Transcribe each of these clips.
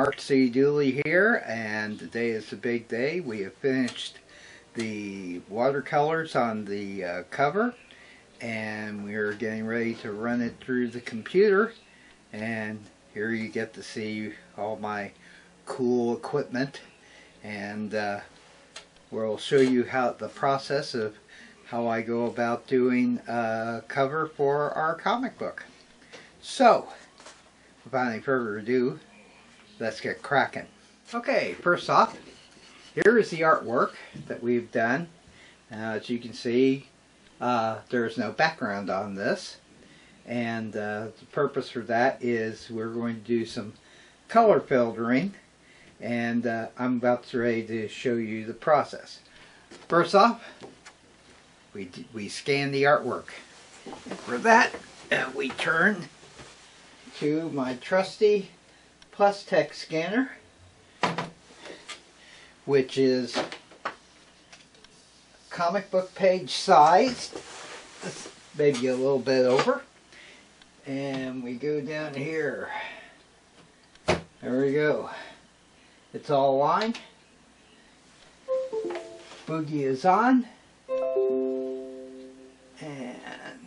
Mark C. Dooley here, and today is a big day. We have finished the watercolors on the cover, and we are getting ready to run it through the computer. And here you get to see all my cool equipment, and we'll show you how the process of how I go about doing a cover for our comic book. So, without any further ado, let's get cracking. Okay, first off, here is the artwork that we've done. As you can see, there's no background on this, and the purpose for that is we're going to do some color filtering, and I'm about ready to show you the process. First off, we scan the artwork. And for that, we turn to my trusty Plus Tech scanner, which is comic book page sized, maybe a little bit over. And we go down here. There we go. It's all lined. Boogie is on. And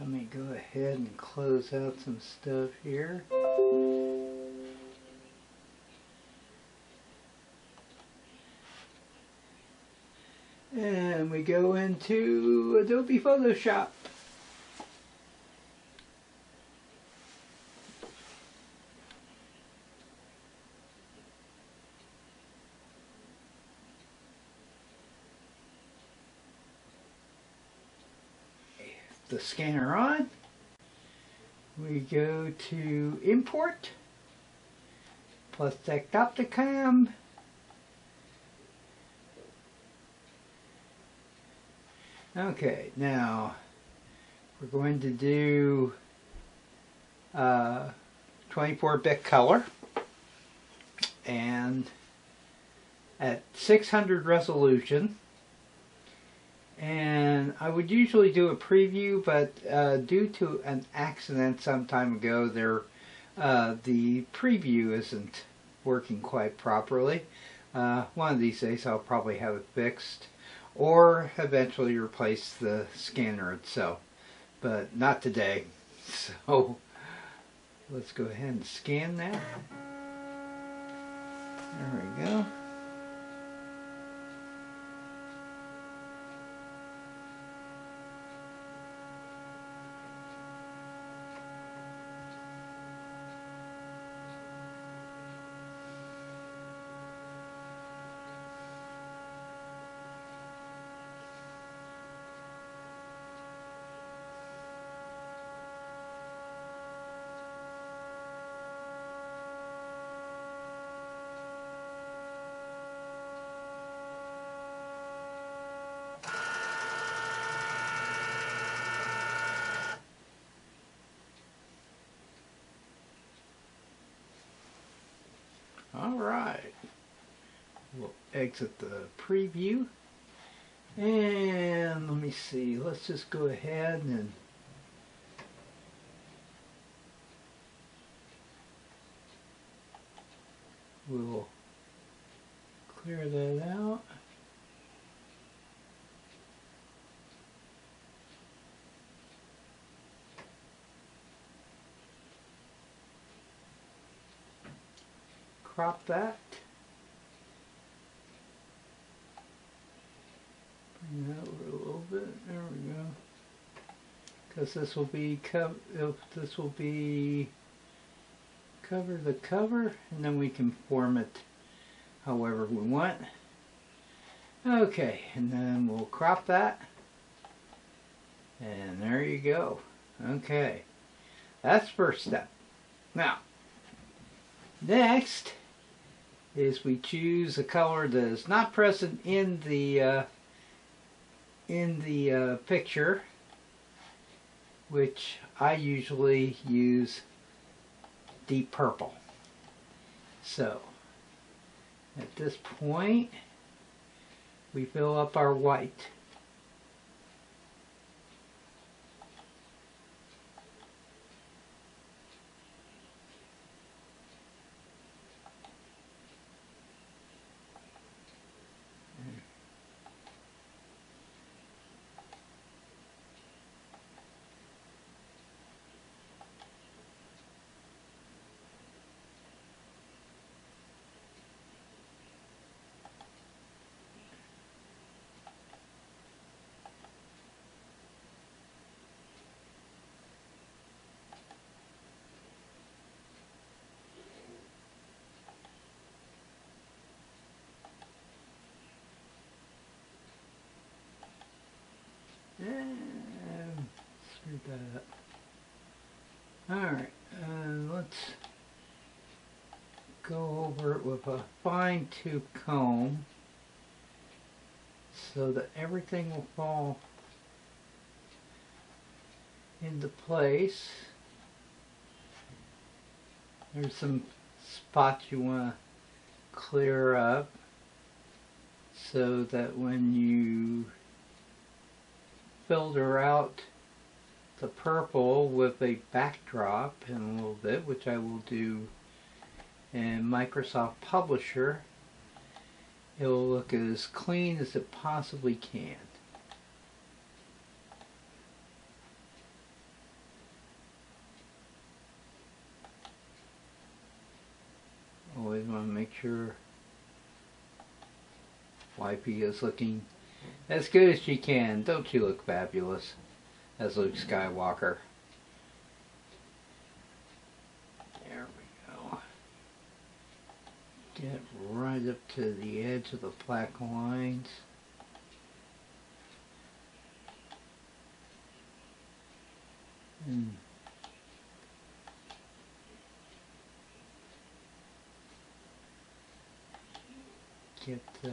let me go ahead and close out some stuff here. And we go into Adobe Photoshop. The scanner on, we go to Import, Plus Tech Opticam, okay, now we're going to do 24-bit color, and at 600 resolution. And I would usually do a preview, but due to an accident some time ago, the preview isn't working quite properly. One of these days I'll probably have it fixed, or eventually replace the scanner itself, but not today. So let's go ahead and scan that. There we go. Alright, we'll exit the preview, and let me see, let's just go ahead and we'll clear that out. Crop that. Bring that over a little bit. There we go. Because this will be cover the cover, and then we can form it however we want. Okay, and then we'll crop that. And there you go. Okay, that's first step. Now, next is we choose a color that is not present in the picture, which I usually use deep purple. So at this point we fill up our white. that up. Alright, let's go over it with a fine tooth comb so that everything will fall into place. There's some spots you want to clear up so that when you filter out the purple with a backdrop in a little bit, which I will do in Microsoft Publisher, it will look as clean as it possibly can. Always want to make sure Wifey is looking as good as she can. Don't you look fabulous as Luke Skywalker? There we go. Get right up to the edge of the black lines. And get that.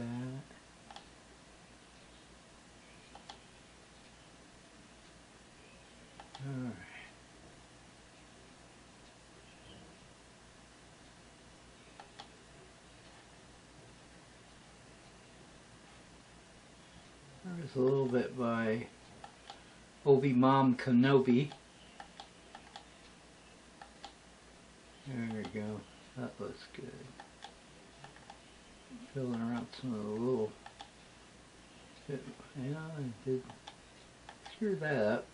Alright. There's a little bit by Obi-Wan Kenobi. There we go. That looks good. Filling around some of the little bit. Yeah, I did screw that up.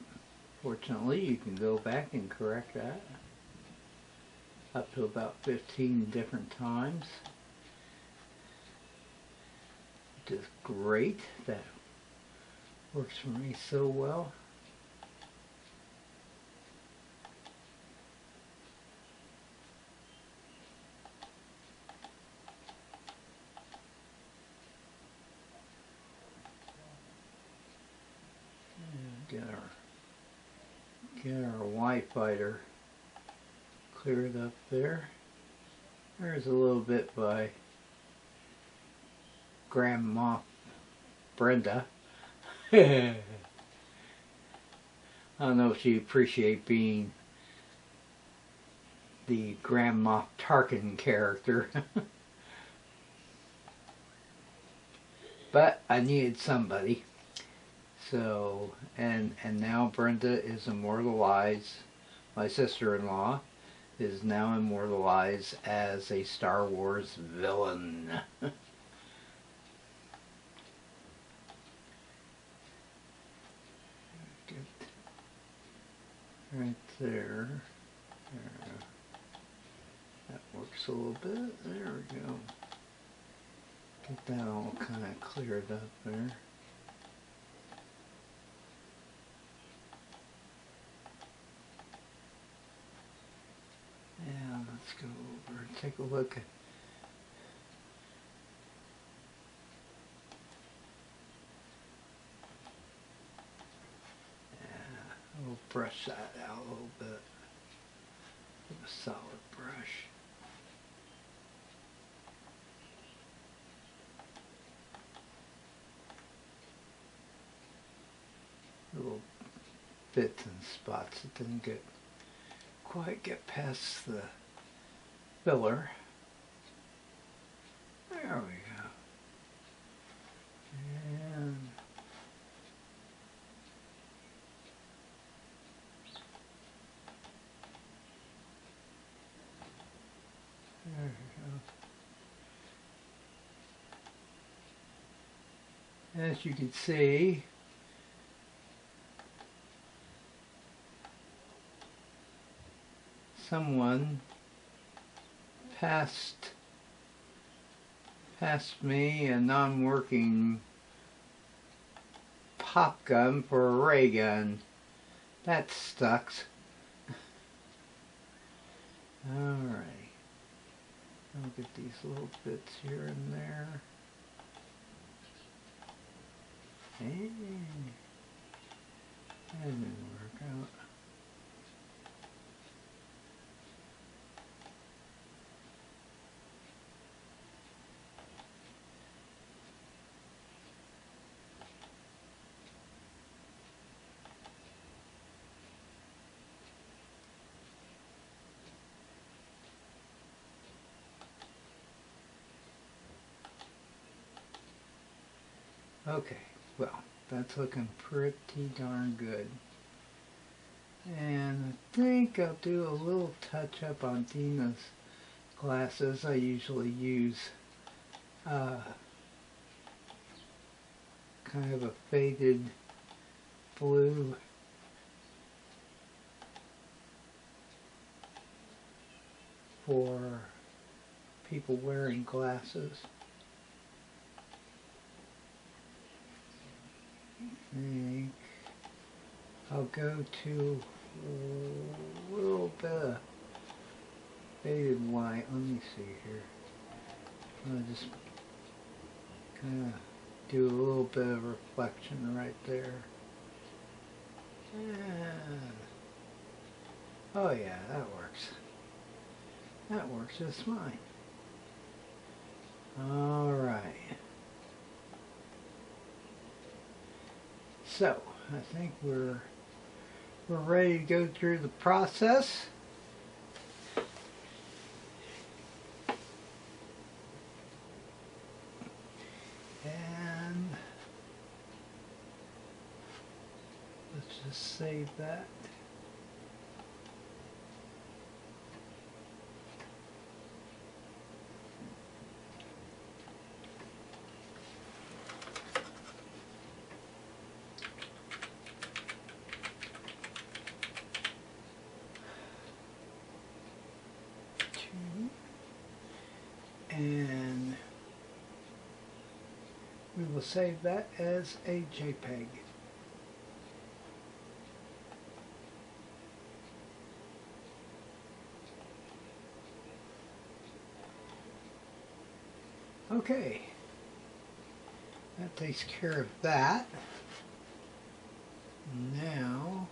Fortunately, you can go back and correct that up to about 15 different times, which is great. That works for me so well. Get our Y fighter cleared up there. There's a little bit by Grandma Brenda. I don't know if she appreciates being the Grandma Tarkin character. But I needed somebody. So, and now Brenda is immortalized. My sister-in-law is now immortalized as a Star Wars villain. Right there. That works a little bit. There we go. Get that all kind of cleared up there. Yeah, let's go over and take a look at we'll brush that out a little bit with a solid brush. Little bits and spots that didn't quite get past the filler. There we go. And there we go. As you can see, someone passed me a non-working pop gun for a ray gun. That sucks. Alright. I'll get these little bits here and there. Hey, that didn't work out. Okay, well, that's looking pretty darn good. And I think I'll do a little touch up on Dina's glasses. I usually use kind of a faded blue for people wearing glasses. I think I'll go to a little bit of faded white. Let me see here. I'll just kind of do a little bit of reflection right there. Oh yeah, that works. That works just fine. All right. So I think we're ready to go through the process. And let's just save that. And we will save that as a JPEG. Okay, that takes care of that. Now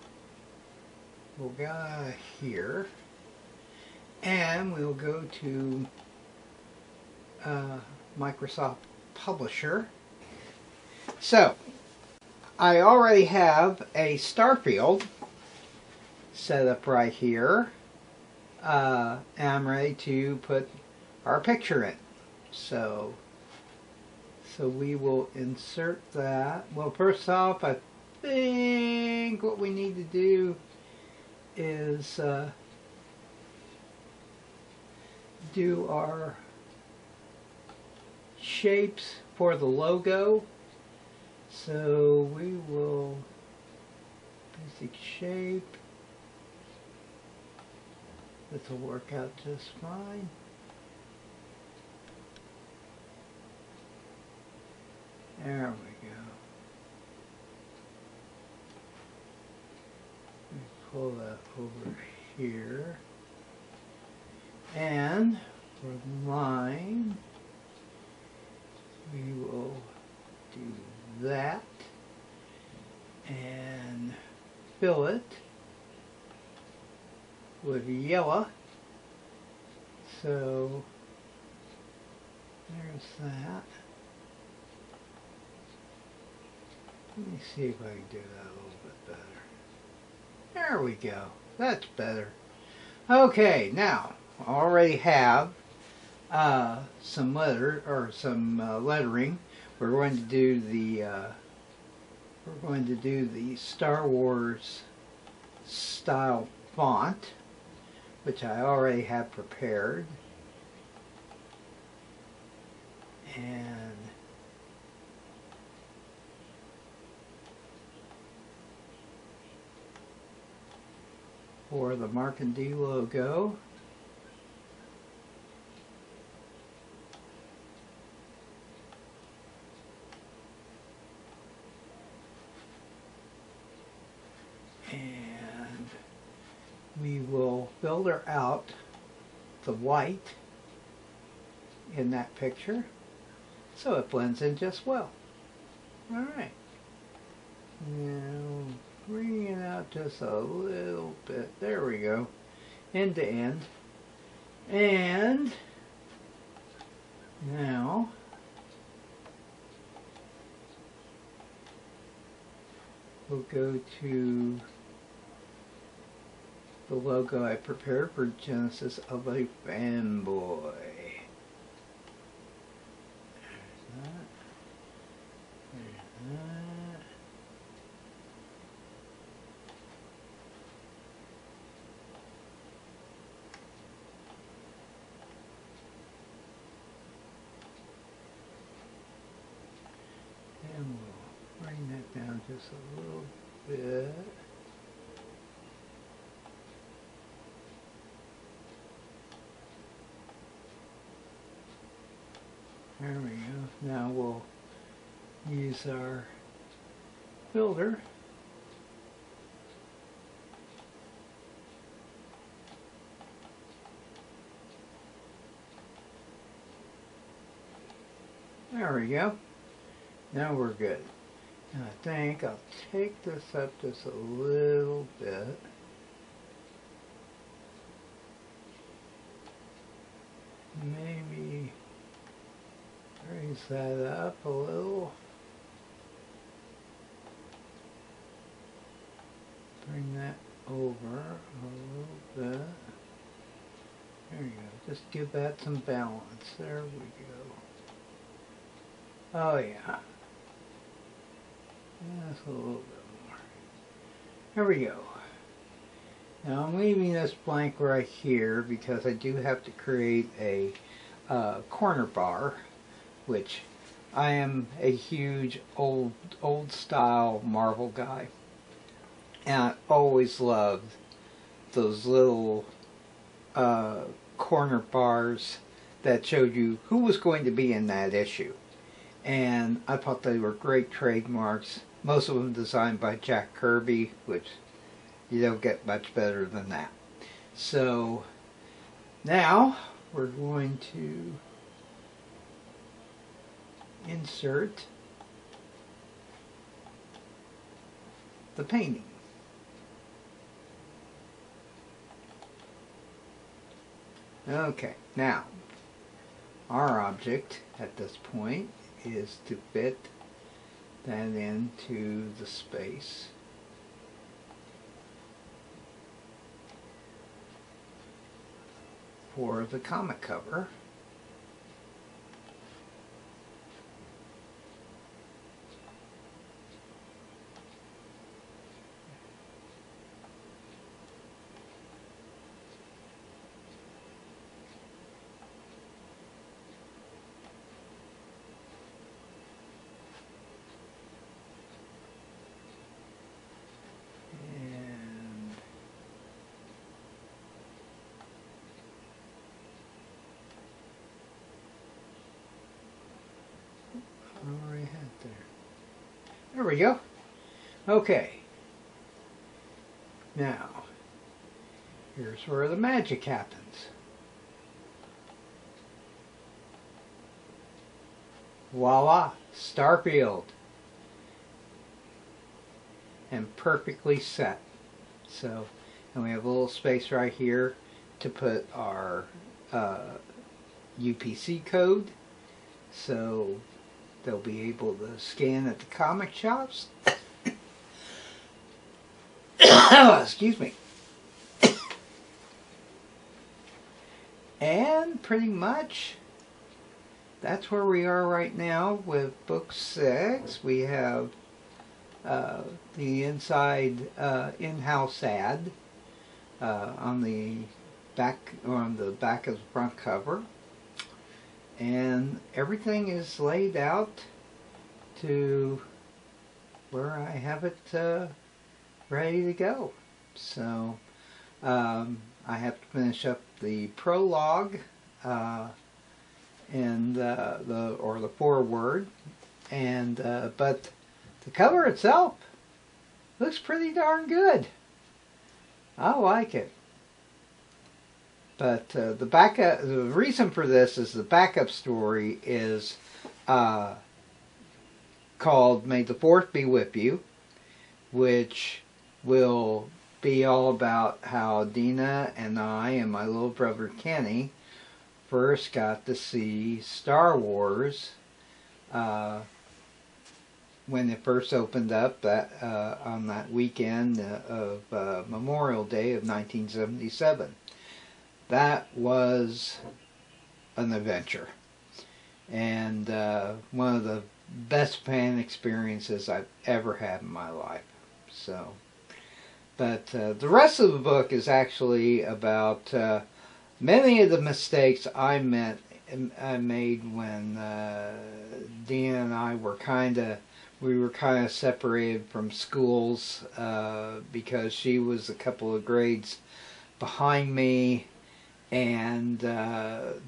we'll go out of here and we'll go to Microsoft Publisher. So I already have a star field set up right here, and I'm ready to put our picture in. So we will insert that. Well, first off, I think what we need to do is do our shapes for the logo. So we will basic shape. This will work out just fine. There we go. Let me pull that over here. And for the line, we will do that and fill it with yellow. So there's that. Let me see if I can do that a little bit better. There we go. That's better. Okay, now I already have some lettering. We're going to do the Star Wars style font, which I already have prepared. And for the Mark and Dee logo, and we will filter out the white in that picture so it blends in just well. Alright, now bring it out just a little bit. There we go, end to end. And now we'll go to the logo I prepared for Genesis of a Fanboy. There's that. There's bring that down just a little bit. There we go. Now we'll use our filter. There we go. Now we're good. And I think I'll take this up just a little bit. Maybe raise that up a little. Bring that over a little bit. There you go. Just give that some balance. There we go. Oh yeah. Just a little bit more. There we go. Now I'm leaving this blank right here because I do have to create a corner bar, which I am a huge old style Marvel guy. And I always loved those little corner bars that showed you who was going to be in that issue. And I thought they were great trademarks. Most of them designed by Jack Kirby, which you don't get much better than that. So now we're going to insert the painting. Okay, now our object at this point is to fit that into the space for the comic cover. Already had there. There we go. Okay. Now, here's where the magic happens. Voila! Starfield. And perfectly set. So, and we have a little space right here to put our UPC code. So they'll be able to scan at the comic shops. Excuse me. And pretty much that's where we are right now with book 6. We have the inside in-house ad on the back of the front cover. And everything is laid out to where I have it ready to go. So I have to finish up the prologue and the foreword, and but the cover itself looks pretty darn good. I like it. But the reason for this is the backup story is called May the 4th Be With You, which will be all about how Dina and I and my little brother Kenny first got to see Star Wars when it first opened up on that weekend of Memorial Day of 1977. That was an adventure, and one of the best fan experiences I've ever had in my life. So, but the rest of the book is actually about many of the mistakes I made when Dean and I were kind of we were kind of separated from schools because she was a couple of grades behind me, and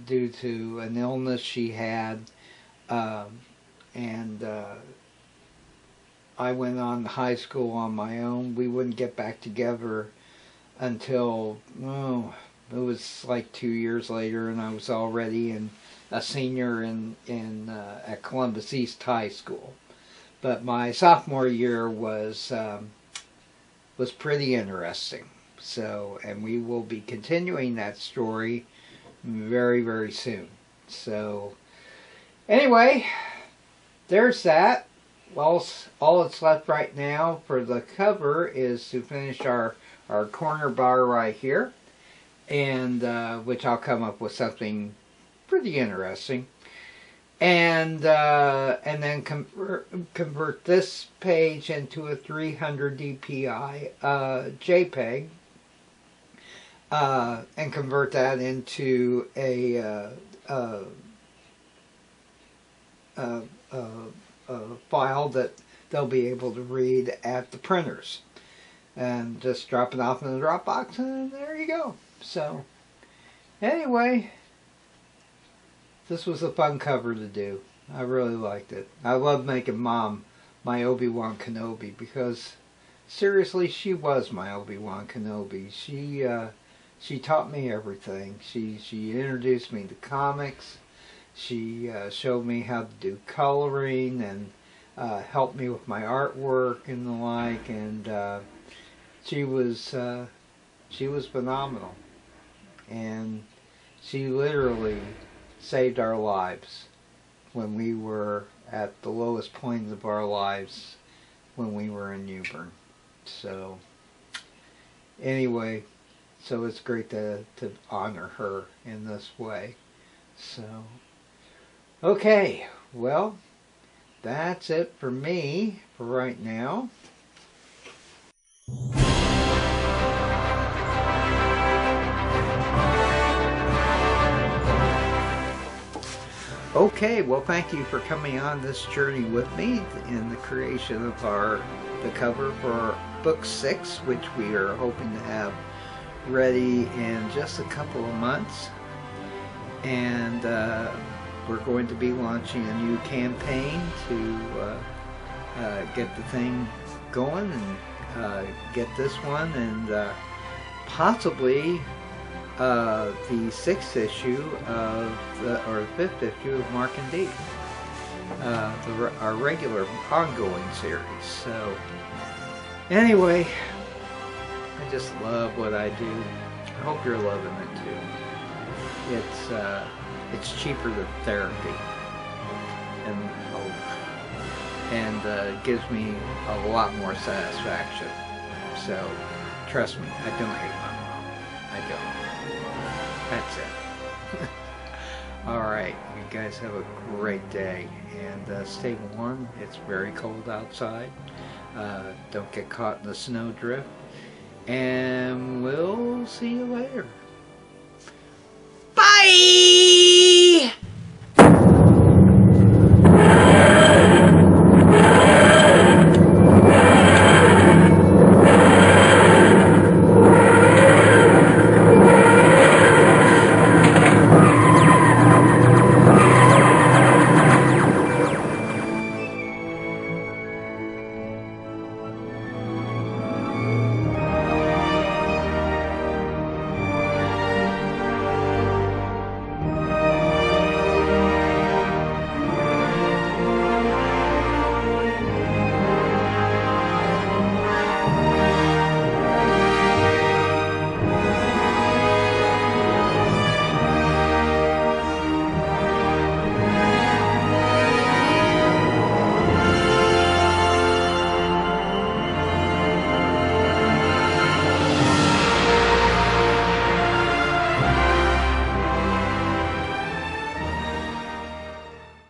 due to an illness she had, and I went on to high school on my own. We wouldn't get back together until, it was like 2 years later, and I was already a senior at Columbus East High School. But my sophomore year was pretty interesting. So, and we will be continuing that story very, very soon. So, anyway, there's that. Well, all that's left right now for the cover is to finish our corner bar right here, and which I'll come up with something pretty interesting, and then convert this page into a 300 dpi JPEG, and convert that into a file that they'll be able to read at the printers, and just drop it off in the Dropbox, and there you go. So anyway, this was a fun cover to do. I really liked it. I love making Mom my Obi-Wan Kenobi, because seriously, she was my Obi-Wan Kenobi. She taught me everything. She introduced me to comics. She showed me how to do coloring, and helped me with my artwork and the like. And she was phenomenal. And she literally saved our lives when we were at the lowest point of our lives, when we were in Newbern. So anyway, so it's great to honor her in this way. So okay, well, that's it for me for right now. Okay, well, thank you for coming on this journey with me in the creation of the cover for book 6, which we are hoping to have ready in just a couple of months. And we're going to be launching a new campaign to get the thing going, and get this one, and possibly the 6th issue or the 5th issue of Mark and Dee, our regular ongoing series. So anyway, I just love what I do. I hope you're loving it too. It's cheaper than therapy, and gives me a lot more satisfaction. So trust me, I don't hate my mom. I don't. That's it. Alright, you guys have a great day, and stay warm. It's very cold outside. Don't get caught in the snowdrift, and we'll see you later. Bye!